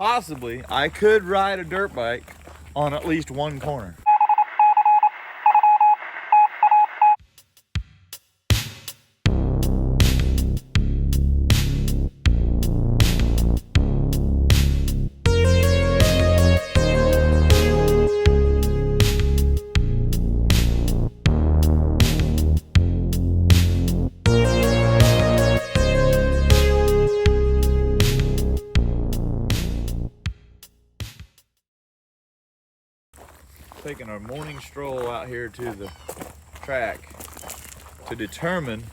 Possibly, I could ride a dirt bike on at least one corner. Taking our morning stroll out here to the track to determine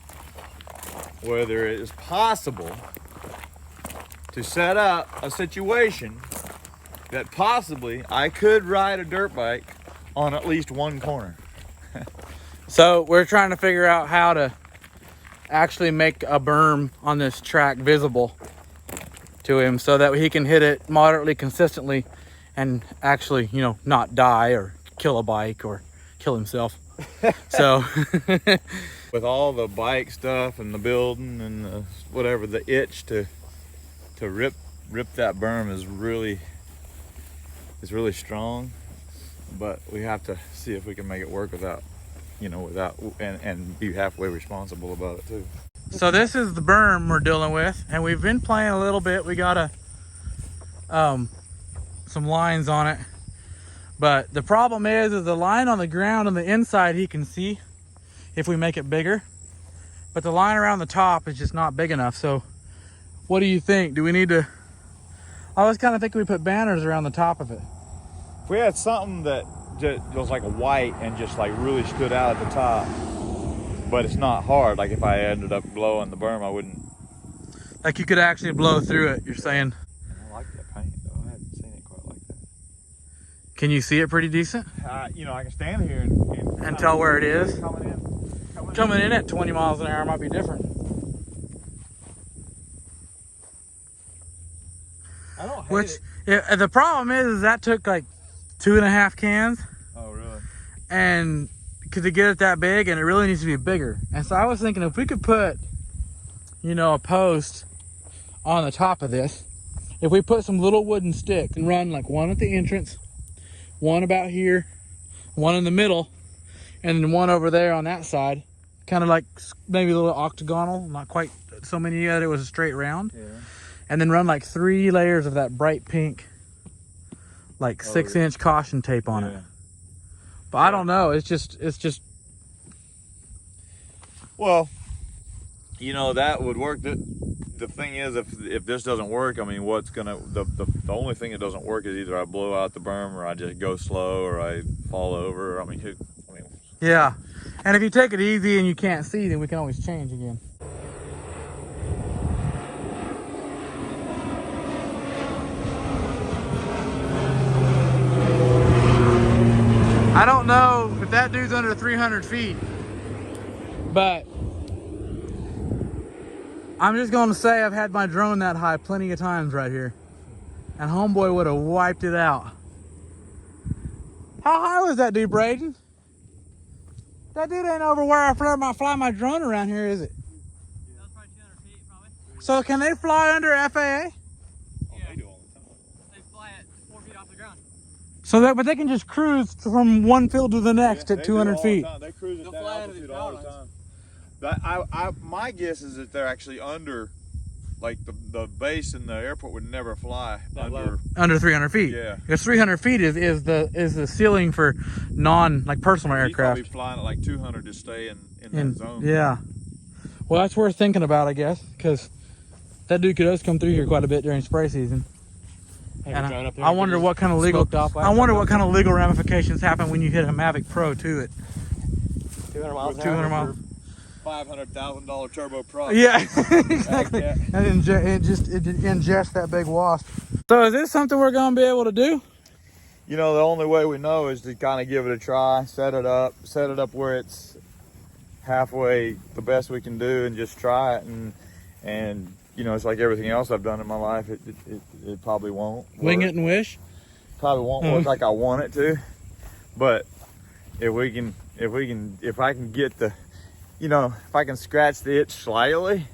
whether it is possible to set up a situation that possibly I could ride a dirt bike on at least one corner. So we're trying to figure out how to actually make a berm on this track visible to him so that he can hit it moderately consistently and actually, you know, not die or kill a bike or kill himself. So with all the bike stuff and the building and the whatever, the itch to rip that berm is really strong, but we have to see if we can make it work without and be halfway responsible about it too. So this is the berm we're dealing with, and we've been playing a little bit. We got some lines on it, but the problem is the line on the ground on the inside he can see if we make it bigger, but the line around the top is just not big enough. So what do you think? Do we need to? I was kind of thinking we put banners around the top of it. If we had something that just was like white and just like really stood out at the top, but it's not hard, like if I ended up blowing the berm, I wouldn't. Like you could actually blow through it, you're saying? I like that paint though. I hadn't seen it quite like that. Can you see it pretty decent? I can stand here and tell where it is. Coming in at 20 miles an hour might be different. I don't hate Which, it. Yeah, the problem is that took like 2.5 cans. Oh, really? And to get it that big, and it really needs to be bigger. And so I was thinking if we could put, a post on the top of this, if we put some little wooden sticks and run like one at the entrance, one about here, one in the middle, and then one over there on that side, kind of like maybe a little octagonal, not quite so many yet, it was a straight round. Yeah. And then run like 3 layers of that bright pink, like 6-inch caution tape on it. But I don't know, it's just. Well, that would work. The thing is, if this doesn't work, I mean, the only thing that doesn't work is either I blow out the berm or I just go slow or I fall over. Yeah, and if you take it easy and you can't see, then we can always change again. I don't know if that dude's under 300 feet, but I'm just going to say I've had my drone that high plenty of times right here, and homeboy would have wiped it out. How high was that dude, Braden? That dude ain't over where I fly my drone around here, is it? That was probably 200 feet, probably. So can they fly under FAA? Yeah. They do all the time. They fly at 4 feet off the ground. But they can just cruise from one field to the next at 200 feet. They cruise at that altitude all the time. My guess is that they're actually under, like the base in the airport would never fly under 300 feet. Yeah, because 300 feet is the ceiling for personal aircraft. He's probably flying at like 200 to stay in that zone. Yeah. Well, that's worth thinking about, I guess, because that dude could always come through here quite a bit during spray season. And I wonder what kind of legal ramifications happen when you hit a Mavic Pro to it. 200 miles an 200 miles. $500,000 turbo prop. Yeah, exactly. And it ingests that big wasp. So is this something we're going to be able to do? The only way we know is to kind of give it a try, set it up where it's halfway the best we can do, and just try it. And it's like everything else I've done in my life. It probably won't work. Wing it and wish. Probably won't work like I want it to. But if I can get if I can scratch the itch slightly,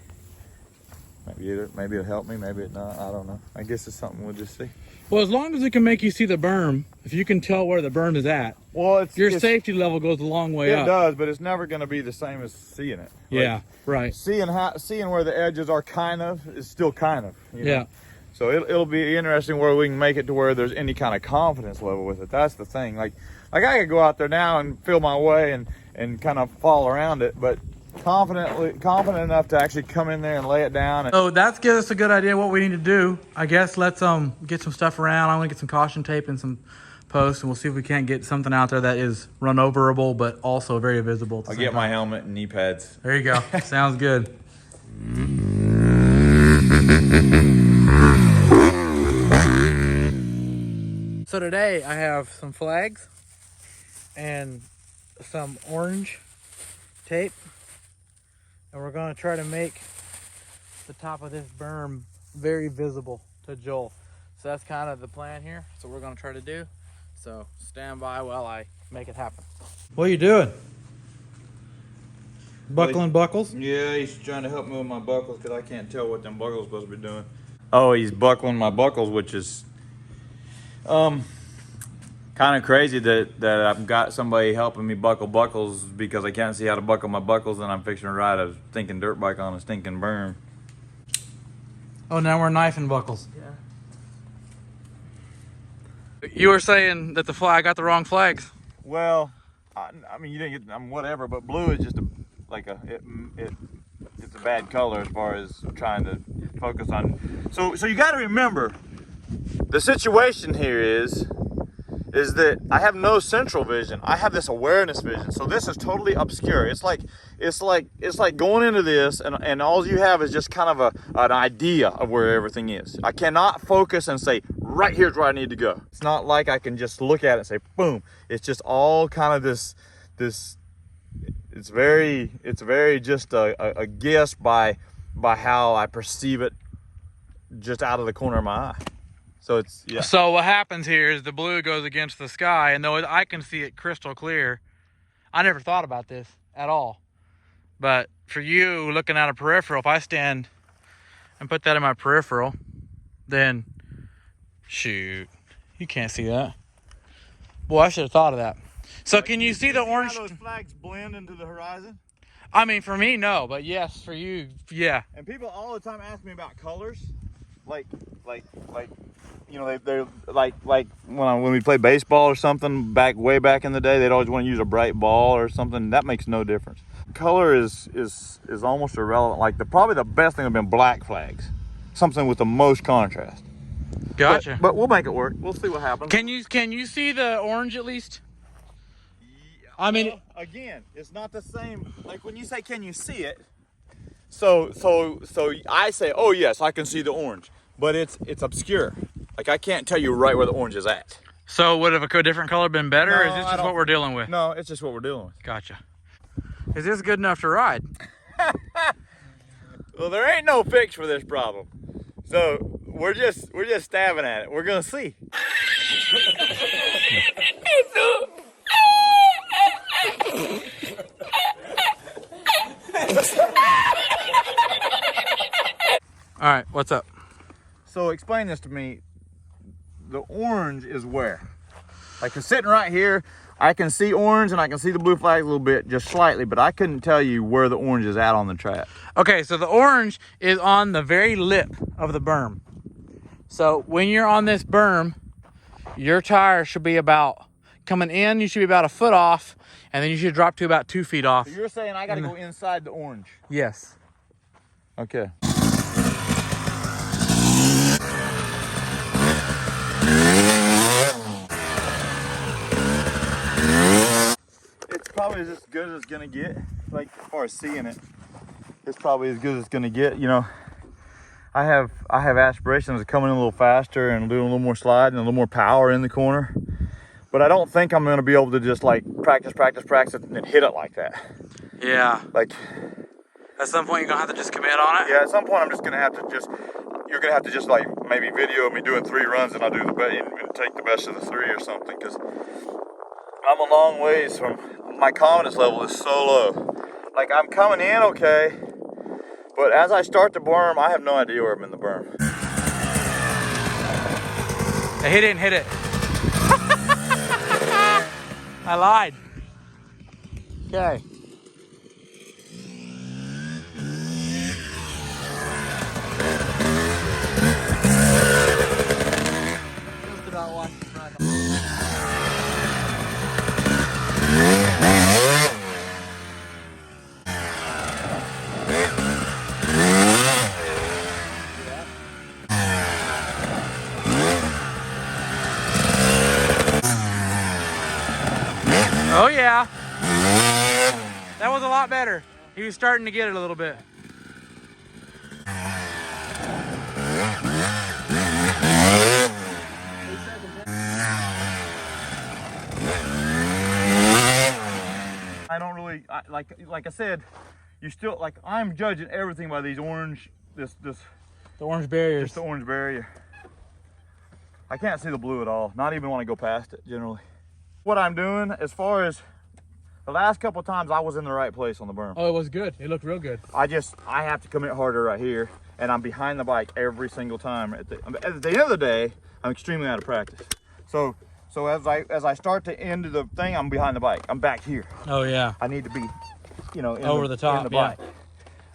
Maybe it'll help me, maybe it not. I don't know. I guess it's something we'll just see. Well, as long as it can make you see the berm, if you can tell where the berm is at, well, your safety level goes a long way up. It does, but it's never going to be the same as seeing it. Yeah, right. Seeing where the edges are kind of is still kind of. You know? Yeah. So it'll be interesting where we can make it to where there's any kind of confidence level with it. That's the thing. Like I could go out there now and feel my way and kind of fall around it, but confident enough to actually come in there and lay it down. So that gives us a good idea what we need to do. I guess let's get some stuff around. I'm gonna get some caution tape and some posts, and we'll see if we can't get something out there that is run overable but also very visible. I'll get my helmet and knee pads. There you go. Sounds good. So today I have some flags and some orange tape, and we're going to try to make the top of this berm very visible to Joel. So that's kind of the plan here. So we're going to try to do. So stand by while I make it happen. What are you doing? Buckling buckles? Yeah, he's trying to help me with my buckles because I can't tell what them buckles are supposed to be doing. Oh, he's buckling my buckles, which is kind of crazy that I've got somebody helping me buckle buckles because I can't see how to buckle my buckles, and I'm fixing to ride a stinking dirt bike on a stinking berm. Oh, now we're knifing buckles. Yeah. You were saying that I got the wrong flags. Well, I mean, you didn't get whatever, but blue is just it's a bad color as far as trying to focus on. So you got to remember, the situation here is that I have no central vision. I have this awareness vision. So this is totally obscure. It's like going into this and all you have is just kind of an idea of where everything is. I cannot focus and say, right here's where I need to go. It's not like I can just look at it and say, boom. It's just all kind of this it's very just a guess by how I perceive it just out of the corner of my eye. So it's, yeah. So what happens here is the blue goes against the sky, and though I can see it crystal clear, I never thought about this at all. But for you looking at a peripheral, if I stand and put that in my peripheral, then shoot, you can't see that. Boy, I should have thought of that. So can you see the orange? How those flags blend into the horizon? I mean, for me, no, but yes, for you, yeah. And people all the time ask me about colors, like you know, they're like when we play baseball or something way back in the day, they'd always want to use a bright ball or something. That makes no difference. Color is almost irrelevant. Like probably the best thing would have been black flags, something with the most contrast. Gotcha. But we'll make it work. We'll see what happens. Can you see the orange at least? Yeah, I mean, well, again, it's not the same. Like when you say, "Can you see it?" So I say, "Oh yes, I can see the orange," but it's obscure. Like I can't tell you right where the orange is at. So would have a different color been better, or is this just what we're dealing with? No, it's just what we're dealing with. Gotcha. Is this good enough to ride? Well, there ain't no fix for this problem. So we're just stabbing at it. We're gonna see. All right, what's up? So explain this to me. The orange is where? Like sitting right here, I can see orange and I can see the blue flag a little bit, just slightly, but I couldn't tell you where the orange is at on the track. Okay, so the orange is on the very lip of the berm. So when you're on this berm, your tire should be about, coming in, you should be about a foot off, and then you should drop to about 2 feet off. So you're saying I gotta go inside the orange? Yes. Okay. It's probably as good as it's gonna get. Like as far as seeing it, it's probably as good as it's gonna get. You know, I have aspirations of coming in a little faster and doing a little more slide and a little more power in the corner. But I don't think I'm gonna be able to just like practice and hit it like that. Yeah. Like At some point, you're gonna have to just commit on it. Yeah, at some point, I'm just gonna have to you're gonna have to just like maybe video me doing 3 runs and I'll do the best and take the best of the 3 or something, because I'm a long ways from, my confidence level is so low. Like I'm coming in okay, But as I start the berm, I have no idea where I'm in the berm. He didn't hit it. I lied. Okay. Just about watching front. Oh yeah, that was a lot better. He was starting to get it a little bit. I don't really, like I said, you still, like, I'm judging everything by these orange, the orange barriers. Just the orange barrier. I can't see the blue at all, not even want to go past it generally. What I'm doing, as far as the last couple of times, I was in the right place on the berm. Oh, it was good. It looked real good. I have to commit harder right here, and I'm behind the bike every single time. At the end of the day, I'm extremely out of practice. So as I start to end the thing, I'm behind the bike. I'm back here. Oh yeah. I need to be, you know, over the top, in the bike. yeah.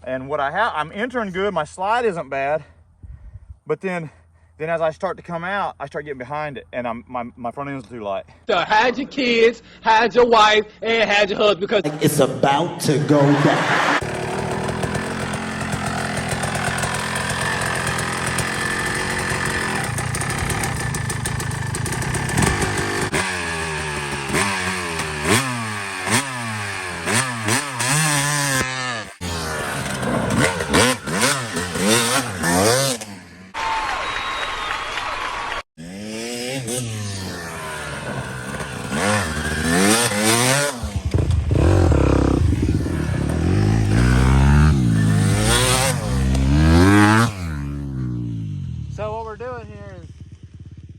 And what I'm entering good. My slide isn't bad, but then as I start to come out, I start getting behind it, and my front end's too light. So hide your kids, hide your wife, and hide your husband because it's about to go down.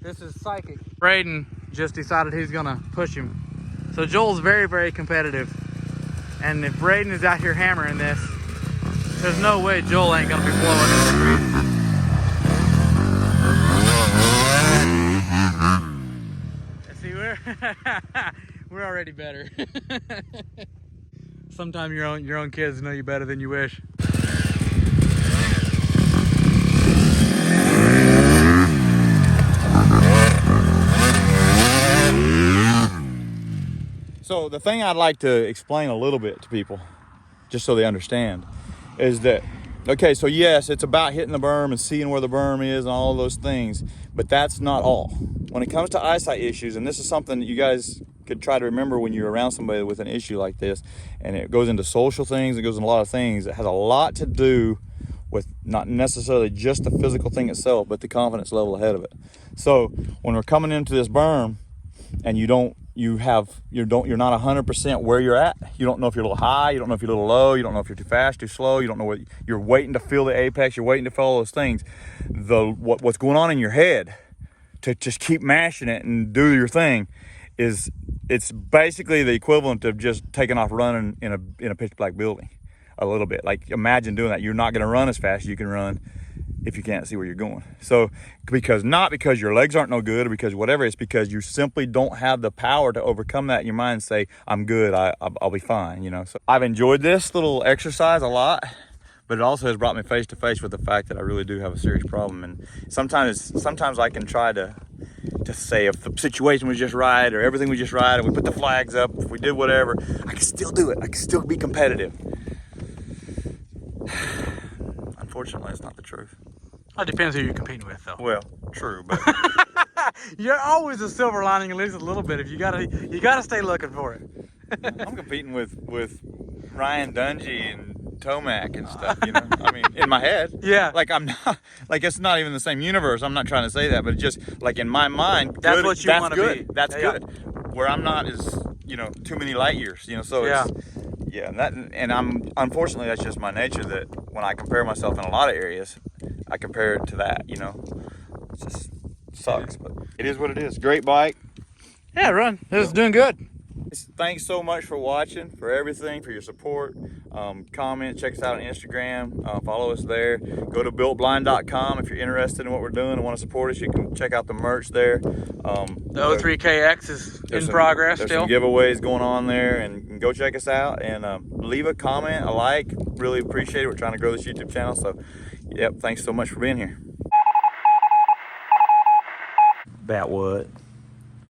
This is psychic. Braden just decided he's gonna push him. So Joel's very, very competitive. And if Braden is out here hammering this, there's no way Joel ain't gonna be blowing it. See, we're already better. Sometimes your own kids know you better than you wish. So the thing I'd like to explain a little bit to people, just so they understand, is that, okay, so yes, it's about hitting the berm and seeing where the berm is and all of those things, but that's not all. When it comes to eyesight issues, and this is something that you guys could try to remember when you're around somebody with an issue like this, and it goes into social things, it goes into a lot of things, it has a lot to do with not necessarily just the physical thing itself, but the confidence level ahead of it. So when we're coming into this berm and you're not 100% where you're at, you don't know if you're a little high, you don't know if you're a little low, you don't know if you're too fast, too slow, you don't know what you're waiting to feel the apex, you're waiting to feel all those things. What's going on in your head to just keep mashing it and do your thing it's basically the equivalent of just taking off running in a pitch black building a little bit. Like, imagine doing that. You're not going to run as fast as you can run if you can't see where you're going. So not because your legs aren't no good or because whatever, it's because you simply don't have the power to overcome that in your mind and say, I'm good, I'll be fine, you know. So I've enjoyed this little exercise a lot, but it also has brought me face to face with the fact that I really do have a serious problem. And sometimes I can try to say if the situation was just right or everything was just right and we put the flags up, if we did whatever, I can still do it. I can still be competitive. Unfortunately, it's not the truth. It depends who you're competing with, though. Well, true, but you're always a silver lining, at least a little bit. If you gotta stay looking for it. I'm competing with Ryan Dungey and Tomac and stuff, you know. I mean, in my head, yeah. Like I'm not, like it's not even the same universe. I'm not trying to say that, but just like in my mind, that's what you want to be. That's good. Where I'm not is, you know, too many light years, you know. So and I'm unfortunately that's just my nature, that when I compare myself in a lot of areas, I compare it to that, you know. It just sucks, but it is what it is. Great bike. Yeah, run. This is doing good. Thanks so much for watching, for everything, for your support. Comment, check us out on Instagram, follow us there. Go to builtblind.com if you're interested in what we're doing and want to support us. You can check out the merch there. The O3KX is in progress there's still. some giveaways going on there, and go check us out and leave a comment, a like. Really appreciate it. We're trying to grow this YouTube channel. So, yep, thanks so much for being here. About what?